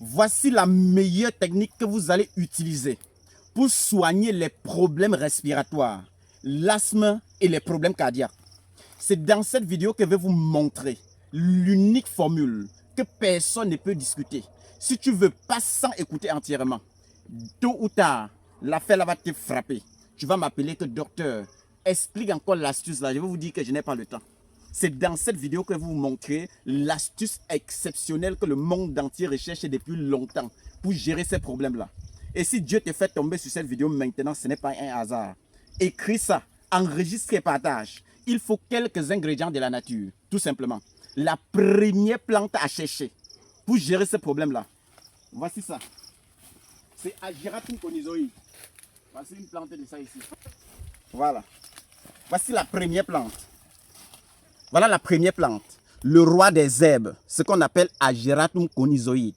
Voici la meilleure technique que vous allez utiliser pour soigner les problèmes respiratoires, l'asthme et les problèmes cardiaques. C'est dans cette vidéo que je vais vous montrer l'unique formule que personne ne peut discuter. Si tu ne veux pas sans écouter entièrement, tôt ou tard, l'affaire va te frapper. Tu vas m'appeler que docteur, explique encore l'astuce là. Je vais vous dire que je n'ai pas le temps. C'est dans cette vidéo que je vais vous montrer l'astuce exceptionnelle que le monde entier recherche depuis longtemps pour gérer ces problèmes-là. Et si Dieu te fait tomber sur cette vidéo maintenant, ce n'est pas un hasard. Écris ça, enregistre et partage. Il faut quelques ingrédients de la nature, tout simplement. La première plante à chercher pour gérer ce problème-là. Voici ça. C'est Ageratum conizoïde. Voici une plante de ça ici. Voilà. Voici la première plante. Voilà la première plante. Le roi des herbes, ce qu'on appelle Ageratum conizoïde.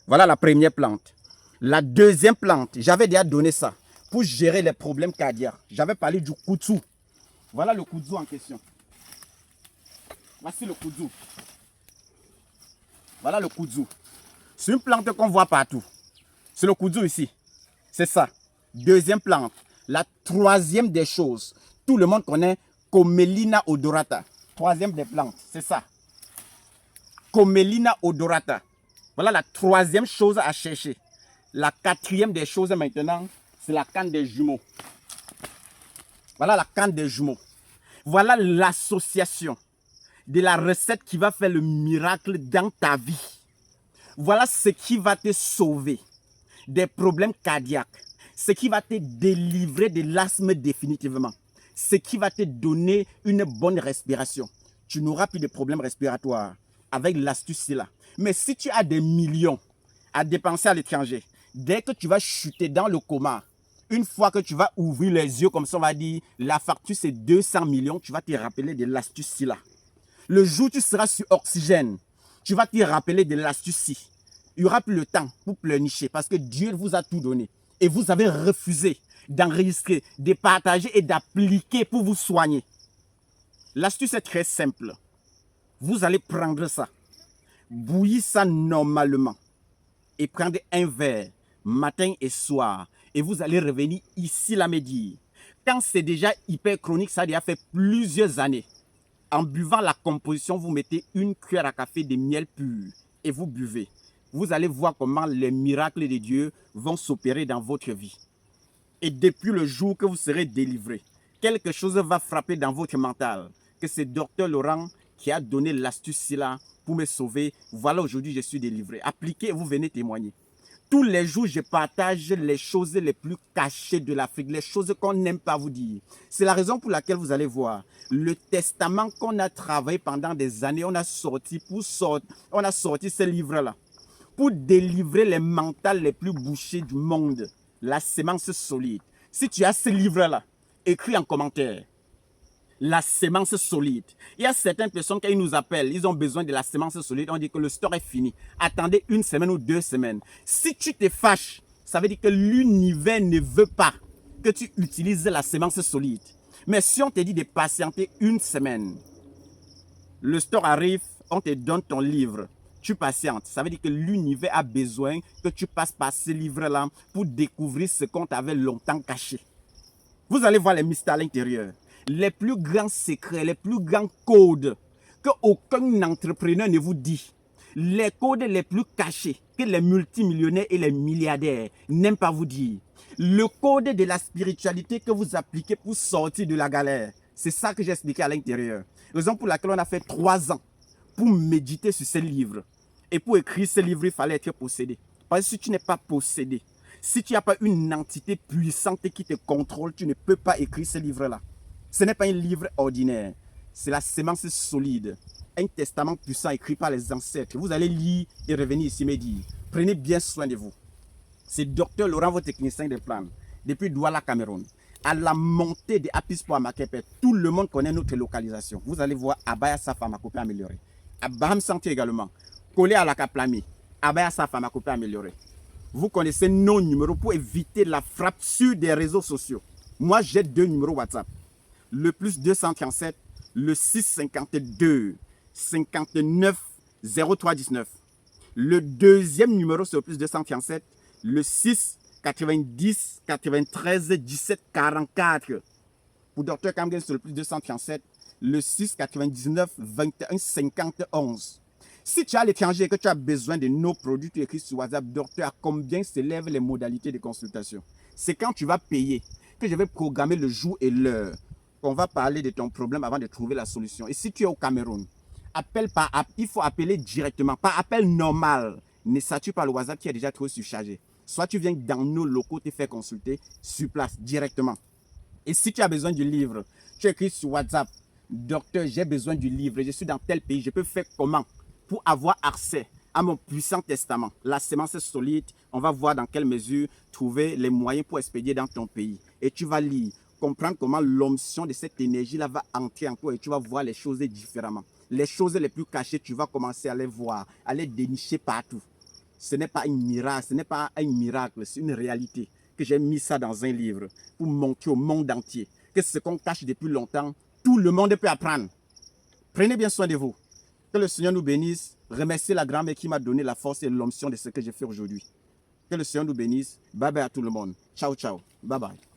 Voilà la première plante. La deuxième plante, j'avais déjà donné ça pour gérer les problèmes cardiaques. J'avais parlé du kudzu. Voilà le kudzu en question. Voici le kudzu. Voilà le kudzu. C'est une plante qu'on voit partout. C'est le kudzu ici. C'est ça. Deuxième plante. La troisième des choses. Tout le monde connaît Commelina odorata. Troisième des plantes. C'est ça. Commelina odorata. Voilà la troisième chose à chercher. La quatrième des choses maintenant, c'est la canne des jumeaux. Voilà la canne des jumeaux. Voilà l'association de la recette qui va faire le miracle dans ta vie. Voilà ce qui va te sauver des problèmes cardiaques. Ce qui va te délivrer de l'asthme définitivement. Ce qui va te donner une bonne respiration. Tu n'auras plus de problèmes respiratoires avec l'astuce-là. Mais si tu as des millions à dépenser à l'étranger, dès que tu vas chuter dans le coma, une fois que tu vas ouvrir les yeux comme ça, on va dire, la facture c'est 200 millions, tu vas te rappeler de l'astuce-là. Le jour où tu seras sur oxygène, tu vas te rappeler de l'astuce-ci. Il n'y aura plus le temps pour pleurnicher parce que Dieu vous a tout donné. Et vous avez refusé d'enregistrer, de partager et d'appliquer pour vous soigner. L'astuce est très simple. Vous allez prendre ça, bouillir ça normalement et prendre un verre matin et soir. Et vous allez revenir ici la midi. Quand c'est déjà hyper chronique, ça a déjà fait plusieurs années. En buvant la composition, vous mettez une cuillère à café de miel pur et vous buvez. Vous allez voir comment les miracles de Dieu vont s'opérer dans votre vie. Et depuis le jour que vous serez délivré, quelque chose va frapper dans votre mental. Que c'est Dr Laurent qui a donné l'astuce-là pour me sauver. Voilà, aujourd'hui, je suis délivré. Appliquez et vous venez témoigner. Tous les jours, je partage les choses les plus cachées de l'Afrique, les choses qu'on n'aime pas vous dire. C'est la raison pour laquelle vous allez voir le testament qu'on a travaillé pendant des années. On a sorti ce livre-là pour délivrer les mentales les plus bouchées du monde. La sémence solide. Si tu as ce livre-là, écris en commentaire. La sémence solide. Il y a certaines personnes qui nous appellent, ils ont besoin de la sémence solide, on dit que le store est fini. Attendez une semaine ou 2 semaines. Si tu te fâches, ça veut dire que l'univers ne veut pas que tu utilises la sémence solide. Mais si on te dit de patienter une semaine, le store arrive, on te donne ton livre, tu patientes. Ça veut dire que l'univers a besoin que tu passes par ce livre-là pour découvrir ce qu'on t'avait longtemps caché. Vous allez voir les mystères à l'intérieur. Les plus grands secrets, les plus grands codes qu'aucun entrepreneur ne vous dit. Les codes les plus cachés que les multimillionnaires et les milliardaires n'aiment pas vous dire. Le code de la spiritualité que vous appliquez pour sortir de la galère. C'est ça que j'ai expliqué à l'intérieur. Raison pour laquelle on a fait 3 ans pour méditer sur ces livres. Et pour écrire ce livre, il fallait être possédé. Parce que si tu n'es pas possédé, si tu n'as pas une entité puissante qui te contrôle, tu ne peux pas écrire ce livre-là. Ce n'est pas un livre ordinaire. C'est la sémence solide. Un testament puissant écrit par les ancêtres. Vous allez lire et revenir ici me dire. Prenez bien soin de vous. C'est Dr Laurent, votre technicien de plan, depuis Douala, Cameroun. À la montée de Apispo à Makepe, tout le monde connaît notre localisation. Vous allez voir Abaya Safamakopé amélioré. À Baham Santé également. Collé à la Kaplami. Abaya Safamakopé amélioré. Vous connaissez nos numéros pour éviter la frappe sur des réseaux sociaux. Moi, j'ai 2 numéros WhatsApp. Le plus 237, le 652 59 03 19. Le deuxième numéro, c'est le plus 237. Le 6 90 93 17 44. Pour Dr Kamgen, c'est le plus 237. Le 6 99 21 50 11. Si tu es à l'étranger et que tu as besoin de nos produits, tu écris sur WhatsApp, docteur, à combien s'élèvent les modalités de consultation? C'est quand tu vas payer que je vais programmer le jour et l'heure. On va parler de ton problème avant de trouver la solution. Et si tu es au Cameroun, il faut appeler directement, par appel normal. Ne sature pas le WhatsApp qui est déjà trop surchargé. Soit tu viens dans nos locaux te faire consulter sur place directement. Et si tu as besoin du livre, tu écris sur WhatsApp, docteur, j'ai besoin du livre, je suis dans tel pays, je peux faire comment pour avoir accès à mon puissant testament? La sémence est solide, on va voir dans quelle mesure trouver les moyens pour expédier dans ton pays. Et tu vas lire, comprendre comment l'onction de cette énergie-là va entrer en toi et tu vas voir les choses différemment. Les choses les plus cachées, tu vas commencer à les voir, à les dénicher partout. Ce n'est pas un miracle, c'est une réalité que j'ai mis ça dans un livre pour montrer au monde entier que ce qu'on cache depuis longtemps, tout le monde peut apprendre. Prenez bien soin de vous. Que le Seigneur nous bénisse. Remerciez la grand-mère qui m'a donné la force et l'onction de ce que j'ai fait aujourd'hui. Que le Seigneur nous bénisse. Bye bye à tout le monde. Ciao, ciao. Bye bye.